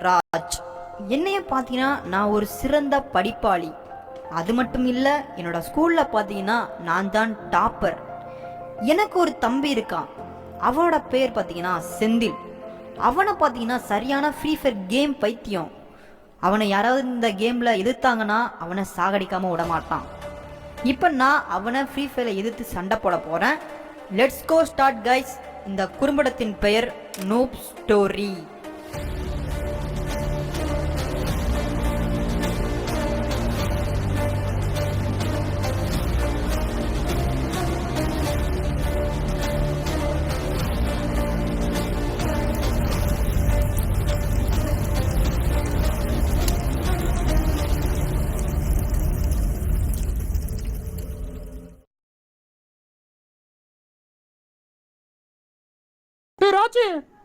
ராஜ். என்னைய பார்த்தீங்கன்னா நான் ஒரு சிறந்த படிப்பாளி. அது மட்டும் இல்லை, என்னோட ஸ்கூலில் பார்த்தீங்கன்னா நான் தான் டாப்பர். எனக்கு ஒரு தம்பி இருக்கான். அவனோட பேர் பார்த்தீங்கன்னா செந்தில். அவனை பார்த்தீங்கன்னா சரியான ஃப்ரீ ஃபயர் கேம் பைத்தியம். அவனை யாராவது இந்த கேமில் எதிர்த்தாங்கன்னா அவனை சாகடிக்காமல் விட மாட்டான். இப்போ நான் அவனை ஃப்ரீ ஃபயரில் எதிர்த்து சண்டை போட போகிறேன். Let's go start guys. இந்த குறும்படத்தின் பெயர் நூப் ஸ்டோரி.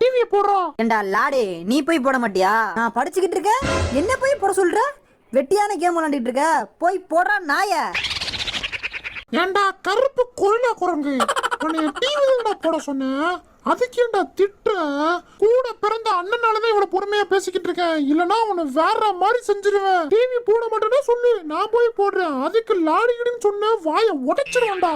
டிவி போடுறோம். ஏண்டா லாடே, நீ போய் போட மாட்டியா? நான் படிச்சுக்கிட்டு இருக்கேன், என்ன போய் போட சொல்ற? வெட்டியான கேம் விளையாண்டுட்டு இருக்க, போய் போடுறா நாய. ஏண்டா கருப்பு கொள்ளை குரங்கு, உன்னை டிவில போட சொன்னேன், அதுக்கு ஏண்டா திட்டுற? கூட பிறந்த அண்ணனாலதான் இவ்வளவு பொறுமையா பேசிக்கிட்டு இருக்கேன், இல்லனா உன்னை வேற மாதிரி செஞ்சிருவேன். டிவி போட மாட்டேன்னா சொல்லு, நான் போய் போடுறேன். அதுக்கு லாடிக்கிடுன்னு சொன்ன வாயை உடைச்சிருவேன்டா.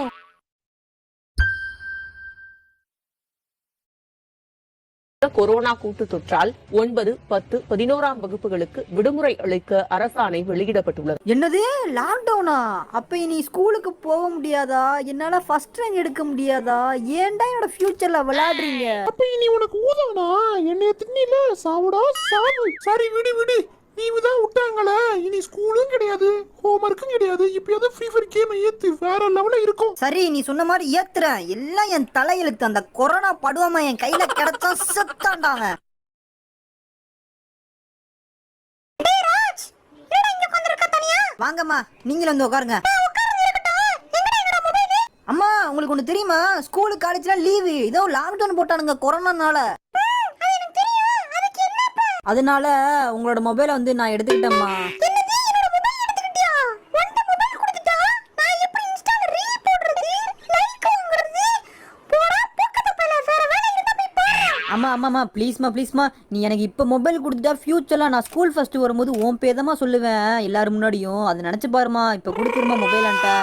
கொரோனா கூட்டு தொற்றால் 9, 10, 11ஆம் வகுப்புகளுக்கு விடுமுறை அளிக்க அரசாணை வெளியிடப்பட்டுள்ளது. என்னது லாக்டவுனா? அப்ப இனி ஸ்கூலுக்கு போக முடியாதா? என்னால ஃபர்ஸ்ட் ரேங்க் எடுக்க முடியாதா? ஏன்டா என்னோட ஃபியூச்சர்ல விளையாடுறீங்க? அப்ப இனி உனக்கு ஊதானா? என்னைய திண்ணில சாவுடா சாவு. சரி விடு விடு, லீவு தான் விட்டாங்களே, இனி ஸ்கூலும் கிடையாது, ஹோம்ஒர்க்கும் கிடையாது. இப்பயாவது ஃப்ரீ ஃபயர் கேம் ஏத்து, வேற லெவல்ல இருக்கும். சரி, நீ சொன்ன மாதிரி ஏத்துறேன். எல்லாம் என் தலையெழுத்து. அந்த கொரோனா படுவாம என் கையில கிடைச்சா செத்தாண்டாங்க. வாங்கம்மா, நீங்களும் வந்து உட்காருங்க. அம்மா, உங்களுக்கு ஒண்ணு தெரியுமா? ஸ்கூலு காலேஜ்ல லீவு, இதோ லாக்டவுன் போட்டானுங்க கொரோனானால. அதனால உங்களோட மொபைலை வந்து நான் எடுத்துக்கிட்டேம்மா. அம்மா அம்மாம்மா ப்ளீஸ்மா ப்ளீஸ்மா, நீ எனக்கு இப்போ மொபைல் கொடுத்துட்டா ஃபியூச்சரில் நான் ஸ்கூல் ஃபர்ஸ்ட் வரும்போது உன் பேர் தான் சொல்லுவேன் எல்லாரும் முன்னாடியும். அது நினச்சி பாருமா, இப்போ கொடுத்துருமா மொபைலான்ட்ட.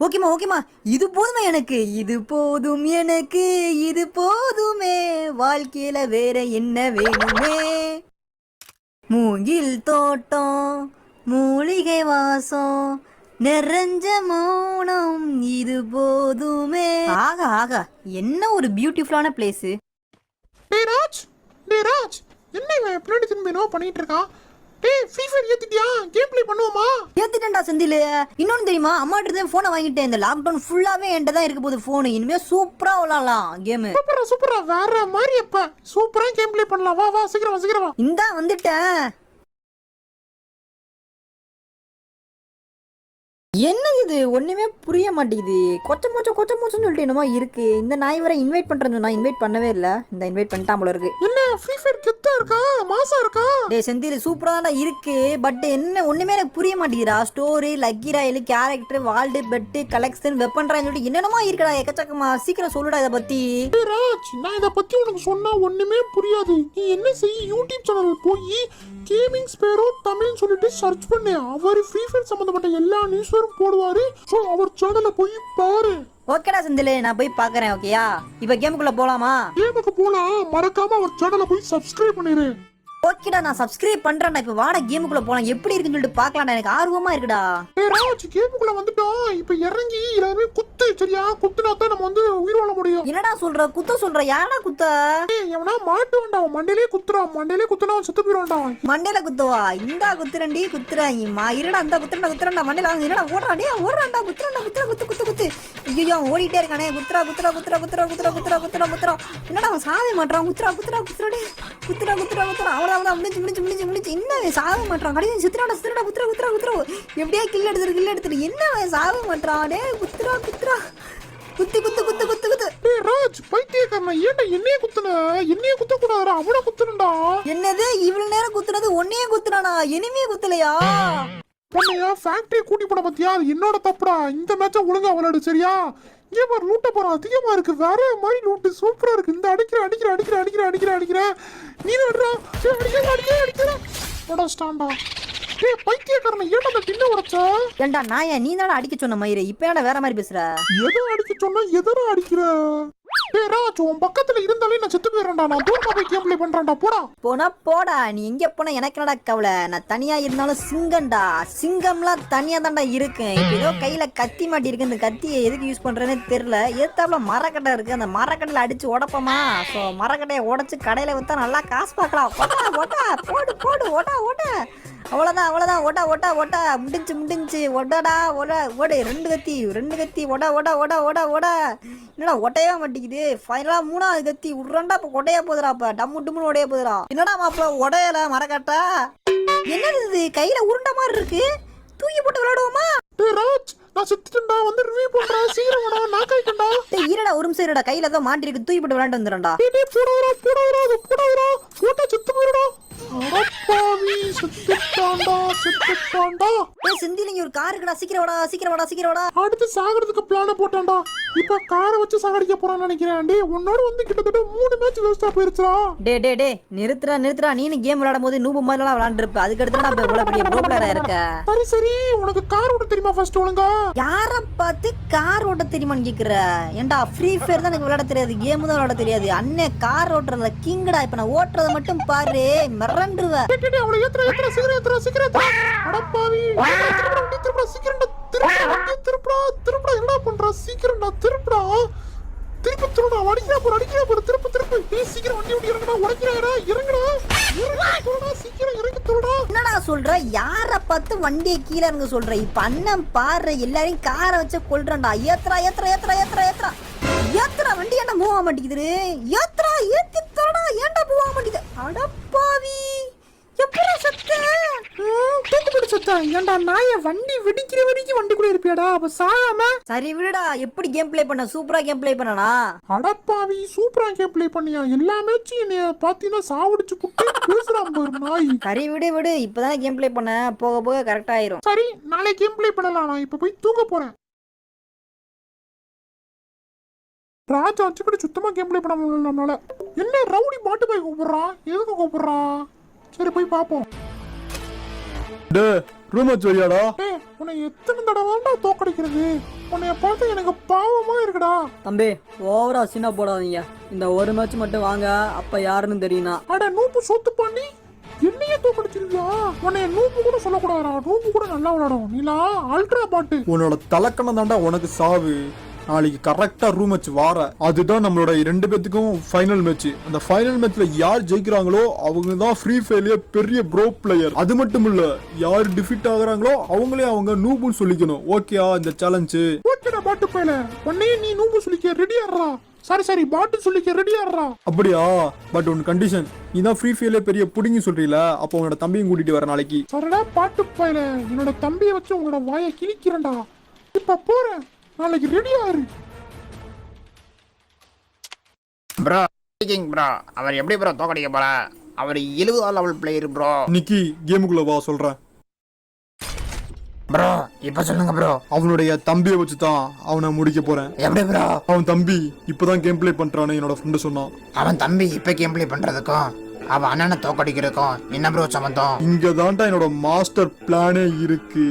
ஓகேமா ஓகேமா, இது போதுமே எனக்கு, இது போதும் எனக்கு, இது போதுமே, வாழ்க்கையில வேற என்ன வேணுமே? மூங்கில் தோட்டம், மூலிகை வாசம், நிறைஞ்ச மௌனம், இது போதுமே. ஆகா ஆகா, என்ன ஒரு பியூட்டிஃபுல்லான பிளேஸ். ராஜ், ராஜ், என்ன இவன் பின்னாடி திரும்பி பண்ணிட்டு இருக்கான்? டேய், ஃப்ரீ ஃபயர் ஏத்திட்டியா? கேம் ப்ளே பண்ணுவோமா? ஏத்திட்டேன்டா செந்தில். இன்னொன்னு தெரியுமா, அம்மா கிட்ட தான் போனை வாங்கிட்டேன். இந்த லாக்டவுன் ஃபுல்லாவே என்கிட்ட தான் இருக்க போகுது போன். இனிமே சூப்பரா விளையாடலாம் கேம். சூப்பரா சூப்பரா, வேற மாதிரி. அப்ப சூப்பரா கேம் ப்ளே பண்ணலாம். வா வா, சீக்கிரம் வா சீக்கிரம் வா. இந்தா வந்துட்டேன். என்ன இது, ஒண்ணுமே புரிய மாட்டேங்குது. கொச்ச மோச்சன்னு சொல்லிட்டு என்னமோ இருக்கு. இந்த நாய் வரை இன்வைட் பண்றேன்னு நான் இன்வைட் பண்ணவே இல்ல. இந்த இன்வைட் பண்ணிட்டான் போல இருக்கு. என்ன ஃப்ரீ ஃபயர் கெத்தா இருக்கா, மாசா இருக்கா? டேய் செந்தில், சூப்பரா தான் இருக்கு. பட் என்ன ஒண்ணுமே எனக்கு புரிய மாட்டேங்குதுடா. Story, lucky royal, character, vault, pet, collection, weapon royal சொல்லிட்டு என்னென்னமோ இருக்குடா எக்கச்சக்கமா. சீக்கிரம் சொல்லுடா இதை பத்தி. ராஜ், நான் இதை பத்தி உனக்கு சொன்னா ஒண்ணுமே புரியாது. நீ என்ன செய், யூடியூப் சேனல் போய் கேமிங் ஸ்பேரோ தமிழ்னு சொல்லிட்டு சர்ச் பண்ணு. அவர் ஃப்ரீ ஃபயர் சம்பந்தப்பட்ட எல்லா நியூஸும் போடுவாரு. சோ அவர் சேனல்ல போய் பாரு. ஓகேடா செந்தில், நான் போய் பாக்குறேன். ஓகேயா, இப்ப கேமுக்குள்ள போலாமா? கேமுக்கு போலாம். மறக்காம அவர் சேனல்ல போய் சப்ஸ்கிரைப் பண்ணிரு. ஓகேடா, நான் சப்ஸ்கிரைப் பண்றேன்டா. இப்ப வாடா கேமுக்குள்ள போலாம். எப்படி இருக்குன்னு சொல்லிட்டு பாக்கலாம்டா, எனக்கு ஆர்வமா இருக்குடா. ராஜ், கேமுக்குள்ள வந்துட்டோம். இப்ப இறங்கி எல்லாமே குத்து, சரியா? குத்துனா தான் நம்ம வந்து உயிர் வாழ முடியும். என்னடா சொல்ற, குத்த சொல்ற? யாரா குத்த? எவனா மாட்டு வேண்டாம், மண்டையிலே குத்துறான். மண்டையிலே குத்துனா செத்து போயிடுவான்டா. மண்டையில குத்துவா? இந்தா குத்துறண்டி, குத்துறாங்கம்மா. இருடா, இந்த குத்துறா மண்டையில. என்னடா ஓடுறாடே, ஓடுறான்டா. குத்துறான்டா, குத்து குத்து குத்து. ஐயோ, ஓடிட்டே இருக்கானே. குத்துறா குத்துறா குத்துறா குத்துறா குத்துறா குத்துறா குத்துறா குத்துறா. என்னடா அவன் சாவே மாட்டான். குத்துறா குத்துறா குத்துறாடே, குத்துறா குத்துறா குத்துறா. அவ்வளவுதான், முடிஞ்சு முடிஞ்சு முடிஞ்சு முடிஞ்சு. என்ன சாவே மாட்டான்? கடைசி சித்திராடா சித்திராடா குத்துறா குத்துறா குத்துறா. எப்படியா கில் எடுத்துரு என்ன சாவே மாட்டான்? டே குத்துறா குத்துறா. குத்து குத்து குத்து குத்து குத்து. டேய் ராஜ் பைத்தியக்காரனா, ஏன்டா என்னைய குத்த கூடாதுடா, அவன குத்துறடா. என்னது இவ்வளவு நேரம் குத்துனது ஒன்னையே குத்துறானா, இனிமே குத்தலையா? பொண்ணையா ஃபேக்டரி கூட்டி போட பத்தியா, அது என்னோட தப்புடா. இந்த மேட்ச ஒழுங்கா விளையாடு சரியா? இங்கே பாரு லூட்ட போறோம் அதிகமா இருக்கு, வேற மாதிரி லூட்டு சூப்பரா இருக்கு. இந்த அடிக்கிற நீ நடுறா, அடிக்கிற போடா ஸ்டாண்டா. டேய் பைத்தியக்காரனா, ஏன்டா அந்த டின்ன உடைச்ச? ஏண்டா நாயா, நீ தானே அடிக்க சொன்ன மயிறு, இப்ப ஏன்டா வேற மாதிரி பேசுற? எதை அடிக்க சொன்னா எதனா அடிக்கிற? டேய் ராஜ், உன் பக்கத்துல இருந்தாலே நான் செத்து போயிடுறேன்டா. நான் தூரமா போய் கேம் ப்ளே பண்றேன்டா, போடா. போடா, நீ எங்க போனா எனக்கு என்னடா கவலை? நான் தனியா இருந்தாலும் சிங்கம்டா, சிங்கம்லாம் தனியா தான்டா இருக்கேன். இப்ப ஏதோ கையில கத்தி மாட்டி இருக்கு, இந்த கத்தியை எதுக்கு யூஸ் பண்றேன்னு தெரியல. ஏத்தாப்புல மரக்கட்டை இருக்கு, அந்த மரக்கட்டையில அடிச்சு உடப்பமா. ஸோ மரக்கட்டையை உடைச்சு கடையில வித்தா நல்லா காசு பார்க்கலாம். போடு ஓட்டா. அவ்வளவுதான் ஓட்டா முடிஞ்சு ஓடாடா ஓடு. ரெண்டு கத்தி ஓட. என்னடா ஒட்டையா மாட்டேங்குது. ஃபைனலா 3வது கத்தி உருண்டா, இப்ப ஒடையா போதுடா. இப்ப டம்முன்னு உடைய போதுடா. என்னடா மாப்பிள்ள உடையல மரக்கட்டா? என்னது இது கையில உருண்டை மாதிரி இருக்கு, தூக்கி போட்டு விளையாடுவோமா? டேய் ராஜ், நான் செத்துட்டேன்டா, வந்து ரிவ்யூ பண்றேன், சீக்கிரம் வாடா, நான் கைட்டேன்டா. டேய் இருடா, ஒரு நிமிஷம் இருடா, கையில ஏதோ மாட்டி இருக்கு, தூக்கி போட்டு விளையாண்டு வந்துடும்டா. டேய் போடாதடா, போட்டா செத்து போயிடுடா. அடப்பாவி, செத்துட்டான்டா. ஏய் செந்திலிங்க, ஒரு கார் இருக்குடா, சீக்கிரம் வாடா. அடுத்து சாகிறதுக்கு பிளான போட்டான்டா. இப்ப காரை வச்சு சாகடிக்க போறான்னு நினைக்கிறேன். டேய் உன்னோட வந்து கிட்டத்தட்ட 3 மேட்ச் வேஸ்டா போயிருச்சுடா. டே நிறுத்துறா. நீனு கேம் விளையாடும் போது நூபு மாதிரி எல்லாம் விளையாண்டுருப்ப, அதுக்கு அடுத்து நான் இவ்வளவு பெரிய ப்ரோ பிளேயரா இருக்க. சரி, உனக்கு கார் ஓட்ட தெரியுமா ஃபர்ஸ்ட் ஒழுங்கா? யார பார்த்து கார் ஓட்ட தெரியுமான்னு கேக்குற? ஏன்டா ஃப்ரீ ஃபயர் தான் எனக்கு விளையாட தெரியாது, கேம் தான் விளையாட தெரியாது. அண்ணே கார் ஓட்டுறதுல கிங்கடா. இப்ப நான் ஓட்டுறத மட்டும் பாரு, மிரண்டுருவ. டேய் அவளை ஏத்துற சீக்கிரம். அடப்பாவி, திருப்படா சீக்கிரம்டா. திருப்படா என்ன பண்றா? சீக்கிரம்டா திருப்படா. அடிக்கிறா போற. திருப்பு. டேய் சீக்கிரம் வண்டி இறங்குடா, உடைக்கிறடா. இறங்குடா. சீக்கிரம் இறங்கி தோடா. என்னடா சொல்ற? யார பார்த்து வண்டியை கீழே இறங்க சொல்ற? இப்ப அண்ணன் பாரு, எல்லாரையும் காரை வச்சு கொல்றா. ஏத்துறா வண்டி. ஏன்டா மூவ் ஆக மாட்டேங்குது? ஏத்தி தோடா. ஏன்டா மூவ் ஆக மாட்டேங்குது? அடப்பாவி, எப்படா சத்த? ஏன்டா நாய, வண்டி வெடிக்கிற வரைக்கும் வண்டிக்குள்ள இருப்பியாடா? அப்ப சாகாம. சரி விடுடா, எப்படி கேம் ப்ளே பண்ண? சூப்பரா கேம் ப்ளே பண்ணனா? அடப்பாவி, சூப்பரா கேம் ப்ளே பண்ணியா? எல்லா மேட்சும் என்னைய பாத்தீங்கன்னா சாவடிச்சு புட்டு பேசுறான் பாரு நாய். சரி விடு, இப்பதானே கேம் ப்ளே பண்ண, போக கரெக்டா ஆயிரும். சரி, நாளை கேம் ப்ளே பண்ணலாம். நான் இப்ப போய் தூங்க போறேன். ராஜா வச்சு கூட சுத்தமா கேம் ப்ளே பண்ண முடியல நம்மளால. என்ன ரவுடி பாட்டு போய் கூப்பிடுறான்? எதுக்கு கூப்பிடுறான்? சரி போய் பாப்போம். உன்னை எத்தனை தடவை தோக்கடிக்கிறது? உன்னைய பார்த்து எனக்கு பாவமா இருக்குடா. தம்பி ஓவரா சின்ன போடாதீங்க, இந்த ஒரு மேட்ச் மட்டும் வாங்க, அப்ப யாருன்னு தெரியுமா? அட நூப்பு சொத்து பண்ணி என்னையே தோக்கடிச்சிருக்கியா? உன்னைய நூப்பு கூட சொல்லக்கூடாதா? நூப்பு கூட நல்லா விளையாடும். நீலா அல்ட்ரா பாட்டு. உன்னோட தலைக்கணம் தாண்டா உனக்கு சாவு. நாளைக்கு கரெக்டா ரூம் மேட்ச் வார, அதுதான் நம்மளோட 2 பேத்துக்கும் ஃபைனல் மேட்ச். அந்த ஃபைனல் மேட்ச்ல யார் ஜெயிக்கிறாங்களோ அவங்க தான் ஃப்ரீ ஃபயர்லயே பெரிய ப்ரோ பிளேயர். அது மட்டும் இல்ல, யார் டிஃபீட் ஆகுறாங்களோ அவங்களே அவங்க நூபுன்னு சொல்லிக்கணும். ஓகேயா இந்த சேலஞ்ச்? ஓகேடா பாட்டு பையல, உன்னையே நீ நூபு சொல்லிக்க ரெடியாடுறா. சரி பாட்டு சொல்லிக்க ரெடியாடுறா. அப்படியா? பட் ஒன் கண்டிஷன், நீ தான் ஃப்ரீ ஃபயர்ல பெரிய புடிங்கி சொல்றீல, அப்போ உன்னோட தம்பியும் கூட்டிட்டு வர நாளைக்கு. சரிடா பாட்டு பையல, என்னோட தம்பியை வச்சு உங்களோட வாயை கிழிக்கிறேன்டா. இப்ப போறேன், நாளைக்கு ரெடியா இரு. ப்ரோ ப்ரோ, அவர் எப்படி ப்ரோ தோக்கடிக்க போற? அவர் 70 லெவல் பிளேயர் ப்ரோ. நிக்கி கேமுக்குள்ள வா சொல்றேன். ப்ரோ இப்ப சொல்லுங்க ப்ரோ. அவனுடைய தம்பியை வச்சு தான் அவனை முடிக்க போறேன். எப்படி ப்ரோ? அவன் தம்பி இப்பதான் கேம் பிளே பண்றான்னு என்னோட ஃப்ரெண்டு சொன்னான். அவன் தம்பி இப்ப கேம் பிளே பண்றதுக்கும் அவன் அண்ணனை தோக்கடிக்கிறதுக்கும் என்ன ப்ரோ சம்பந்தம்? இங்க தான்டா என்னோட மாஸ்டர் பிளானே இருக்கு.